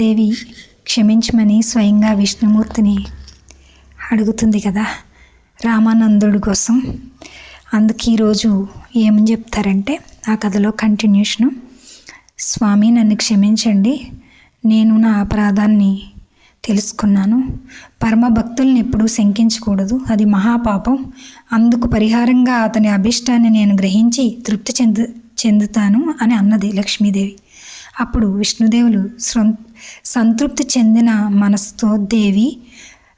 దేవి క్షమించమని స్వయంగా విష్ణుమూర్తిని అడుగుతుంది కదా రామానందుడి కోసం. అందుకే ఈరోజు ఏమని చెప్తారంటే ఆ కథలో కంటిన్యూషను. స్వామి నన్ను క్షమించండి, నేను నా అపరాధాన్ని తెలుసుకున్నాను. పరమ భక్తుల్ని ఎప్పుడూ శంకించకూడదు, అది మహాపాపం. అందుకు పరిహారంగా అతని అభిష్టాన్ని నేను గ్రహించి తృప్తి చెందుతాను అని అన్నది లక్ష్మీదేవి. అప్పుడు విష్ణుదేవులు సంతృప్తి చెందిన మనసుతో, దేవి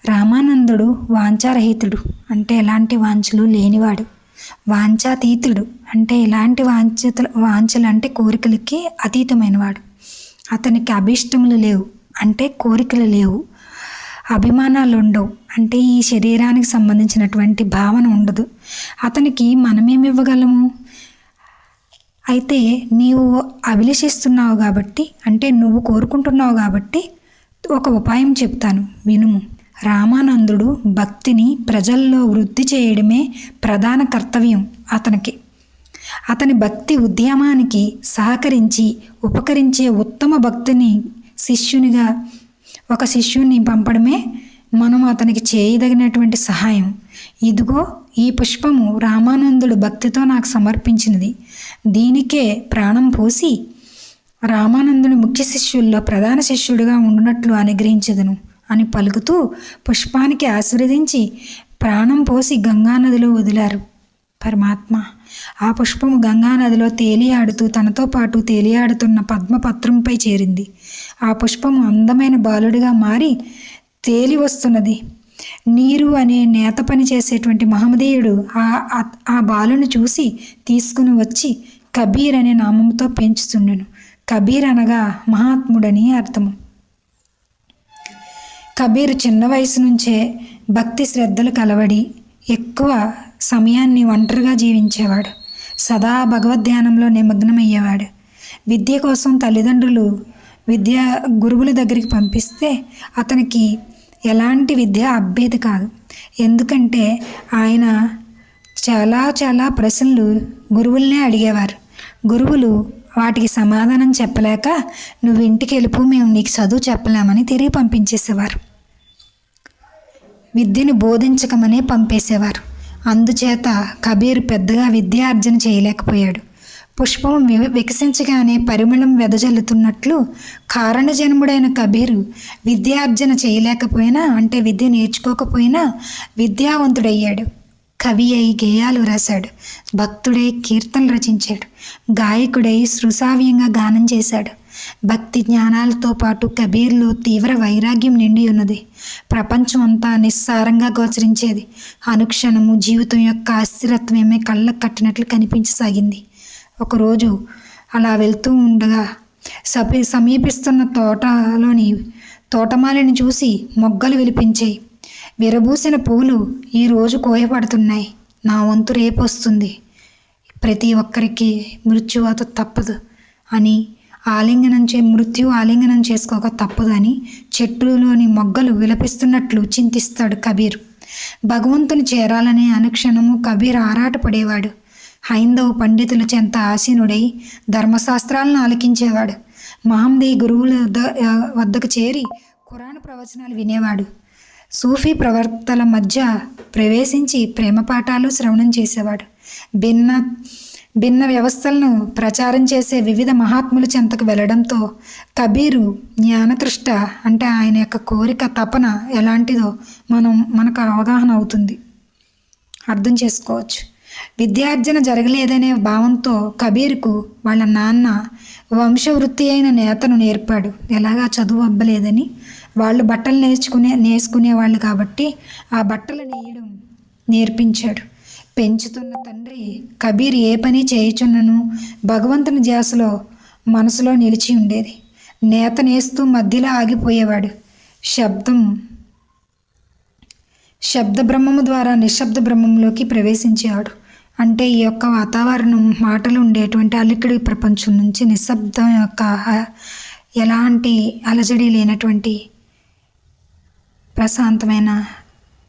రామానందుడు వాంఛారహితుడు అంటే ఎలాంటి వాంఛలు లేనివాడు, వాంఛాతీతుడు అంటే ఎలాంటి వాంఛలు అంటే కోరికలకి అతీతమైనవాడు, అతనికి అభీష్టములు లేవు అంటే కోరికలు లేవు, అభిమానాలు ఉండవు అంటే ఈ శరీరానికి సంబంధించినటువంటి భావన ఉండదు. అతనికి మనమేమివ్వగలము? అయితే నీవు అభిలషిస్తున్నావు కాబట్టి, అంటే నువ్వు కోరుకుంటున్నావు కాబట్టి ఒక ఉపాయం చెప్తాను, వినుము. రామానందుడు భక్తిని ప్రజల్లో వృద్ధి చేయడమే ప్రధాన కర్తవ్యం అతనికి. అతని భక్తి ఉద్యమానికి సహకరించి ఉపకరించే ఉత్తమ భక్తుని శిష్యునిగా ఒక శిష్యుని పంపడమే మనం అతనికి చేయదగినటువంటి సహాయం. ఇదిగో ఈ పుష్పము రామానందుడు భక్తితో నాకు సమర్పించినది, దీనికే ప్రాణం పోసి రామానందుని ముఖ్య శిష్యుల్లో ప్రధాన శిష్యుడిగా ఉండునట్లు అనుగ్రహించదును అని పలుకుతూ పుష్పానికి ఆశీర్వదించి ప్రాణం పోసి గంగానదిలో వదిలారు పరమాత్మ. ఆ పుష్పము గంగానదిలో తేలియాడుతూ తనతో పాటు తేలియాడుతున్న పద్మపత్రంపై చేరింది. ఆ పుష్పము అందమైన బాలుడిగా మారి తేలి వస్తున్నది. నీరు అనే నేత పని చేసేటువంటి మహమ్మదీయుడు ఆ బాలుని చూసి తీసుకుని వచ్చి కబీర్ అనే నామంతో పెంచుతుండెను. కబీర్ అనగా మహాత్ముడని అర్థము. కబీర్ చిన్న వయసు నుంచే భక్తి శ్రద్ధలు కలవడి ఎక్కువ సమయాన్ని ఒంటరిగా జీవించేవాడు. సదా భగవద్ధ్యానంలో నిమగ్నమయ్యేవాడు. విద్య కోసం తల్లిదండ్రులు గురువుల దగ్గరికి పంపిస్తే అతనికి ఎలాంటి విద్య అబ్బేది కాదు. ఎందుకంటే ఆయన చాలా ప్రశ్నలు గురువులనే అడిగేవారు. గురువులు వాటికి సమాధానం చెప్పలేక నువ్వు ఇంటికి వెళ్ళిపో, మేము నీకు చదువు చెప్పలేమని తిరిగి పంపించేసేవారు. విద్యను బోధించకమనే పంపేసేవారు. అందుచేత కబీర్ పెద్దగా విద్యార్జన చేయలేకపోయాడు. పుష్పం వికసించగానే పరిమళం వెదజల్లుతున్నట్లు కారణజన్ముడైన కబీరు విద్యార్జన చేయలేకపోయినా, అంటే విద్య నేర్చుకోకపోయినా విద్యావంతుడయ్యాడు. కవి అయి గేయాలు రాశాడు, భక్తుడై కీర్తనలు రచించాడు, గాయకుడై శ్రుసావ్యంగా గానం చేశాడు. భక్తి జ్ఞానాలతో పాటు కబీర్లో తీవ్ర వైరాగ్యం నిండి ఉన్నది. ప్రపంచం అంతా నిస్సారంగా గోచరించేది. అనుక్షణము జీవితం యొక్క అస్థిరత్వమే కళ్ళకు కట్టినట్లు కనిపించసాగింది. ఒకరోజు అలా వెళ్తూ ఉండగా సమీపిస్తున్న తోటమాలిని చూసి మొగ్గలు విలిపించాయి. విరబూసిన పువ్వులు ఈరోజు కోయపడుతున్నాయి, నా వంతు రేపు వస్తుంది, ప్రతి ఒక్కరికి మృత్యువాత తప్పదు అని మృత్యు ఆలింగనం చేసుకోక తప్పదు అని చెట్టులోని మొగ్గలు విలపిస్తున్నట్లు చింతిస్తాడు కబీర్. భగవంతుని చేరాలనే అనుక్షణము కబీర్ ఆరాటపడేవాడు. హైందవ పండితుల చెంత ఆసీనుడై ధర్మశాస్త్రాలను ఆలకించేవాడు. మహమ్మదీ గురువుల వద్దకు చేరి ఖురాన్ ప్రవచనాలు వినేవాడు. సూఫీ ప్రవర్తల మధ్య ప్రవేశించి ప్రేమ పాఠాలు శ్రవణం చేసేవాడు. భిన్న వ్యవస్థలను ప్రచారం చేసే వివిధ మహాత్ముల చెంతకు వెళ్ళడంతో కబీరు జ్ఞానతృష్ట అంటే ఆయన యొక్క కోరిక తపన ఎలాంటిదో మనకు అవగాహన అవుతుంది, అర్థం చేసుకోవచ్చు. విద్యార్జన జరగలేదనే భావంతో కబీర్కు వాళ్ళ నాన్న వంశవృత్తి అయిన నేతను నేర్పాడు. ఎలాగా చదువు అబ్బలేదని వాళ్ళు బట్టలు నేర్చుకునేవాళ్ళు కాబట్టి ఆ బట్టలు నేయడం నేర్పించాడు. పెంచుతున్న తండ్రి కబీర్ ఏ పని చేయుచున్నను భగవంతుని ధ్యాసలో మనసులో నిలిచి ఉండేది. నేత నేస్తూ మధ్యలో ఆగిపోయేవాడు. శబ్ద బ్రహ్మము ద్వారా నిశ్శబ్ద బ్రహ్మంలోకి ప్రవేశించేవాడు. అంటే ఈ యొక్క వాతావరణం, మాటలు ఉండేటువంటి అలికిడి ప్రపంచం నుంచి నిశ్శబ్దం యొక్క ఎలాంటి అలజడి లేనటువంటి ప్రశాంతమైన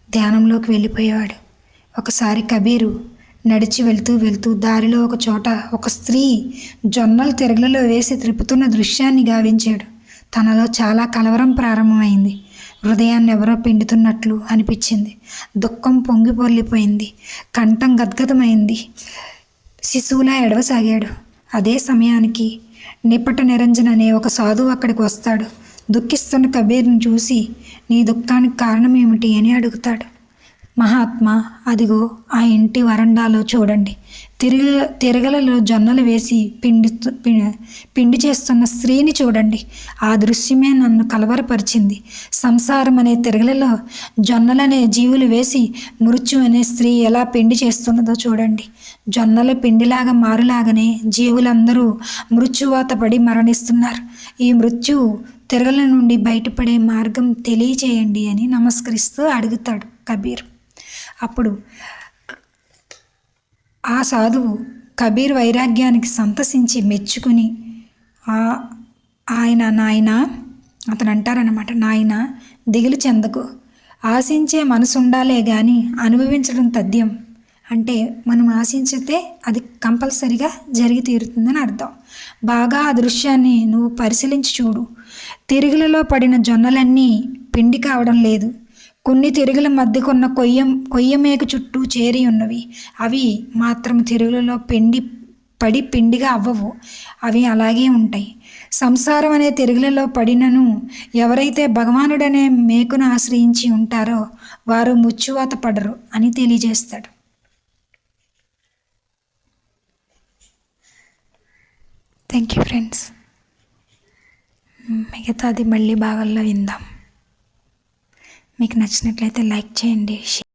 ధ్యానంలోకి వెళ్ళిపోయేవాడు. ఒకసారి కబీరు నడిచి వెళ్తూ దారిలో ఒక చోట ఒక స్త్రీ జొన్నలు తిరగలలో వేసి త్రిప్పుతున్న దృశ్యాన్ని గావించాడు. తనలో చాలా కలవరం ప్రారంభమైంది. హృదయాన్ని ఎవరో పిండుతున్నట్లు అనిపించింది. దుఃఖం పొంగి పొర్లిపోయింది. కంఠం గద్గదమైంది. శిశువులా ఎడవసాగాడు. అదే సమయానికి నిపట నిరంజన్ అనే ఒక సాధువు అక్కడికి వస్తాడు. దుఃఖిస్తున్న కబీర్ని చూసి, నీ దుఃఖానికి కారణం ఏమిటి అని అడుగుతాడు. మహాత్మా, అదిగో ఆ ఇంటి వరండాలో చూడండి. తిరగలలో జొన్నలు వేసి పిండి చేస్తున్న స్త్రీని చూడండి. ఆ దృశ్యమే నన్ను కలవరపరిచింది. సంసారం అనే తిరగలలో జొన్నలనే జీవులు వేసి మృత్యు అనే స్త్రీ ఎలా పిండి చేస్తున్నదో చూడండి. జొన్నల పిండిలాగా మారులాగానే జీవులందరూ మృత్యువాత పడి మరణిస్తున్నారు. ఈ మృత్యు తిరగల నుండి బయటపడే మార్గం తెలియచేయండి అని నమస్కరిస్తూ అడుగుతాడు కబీర్. అప్పుడు ఆ సాధువు కబీర్ వైరాగ్యానికి సంతసించి మెచ్చుకుని, నాయనా, అతను అంటారనమాట, నాయనా దిగులు చెందకు. ఆశించే మనసు ఉండాలే కానీ అనుభవించడం తథ్యం. అంటే మనం ఆశించితే అది కంపల్సరిగా జరిగి తీరుతుందని అర్థం. బాగా ఆ దృశ్యాన్ని నువ్వు పరిశీలించి చూడు. తిరుగులలో పడిన జొన్నలన్నీ పిండి కావడం లేదు. కొన్ని తిరుగుల మధ్యకున్న కొయ్యమేకు చుట్టూ చేరి ఉన్నవి. అవి మాత్రం తిరుగులలో పిండిగా అవ్వవు. అవి అలాగే ఉంటాయి. సంసారం అనే తిరుగులలో పడినను ఎవరైతే భగవానుడనే మేకును ఆశ్రయించి ఉంటారో వారు మృత్యువాత పడరు అని తెలియజేస్తాడు. Thank you friends. మిగతాది మళ్ళీ భాగాల్లో విందాం. మీకు నచ్చినట్లయితే లైక్ చేయండి.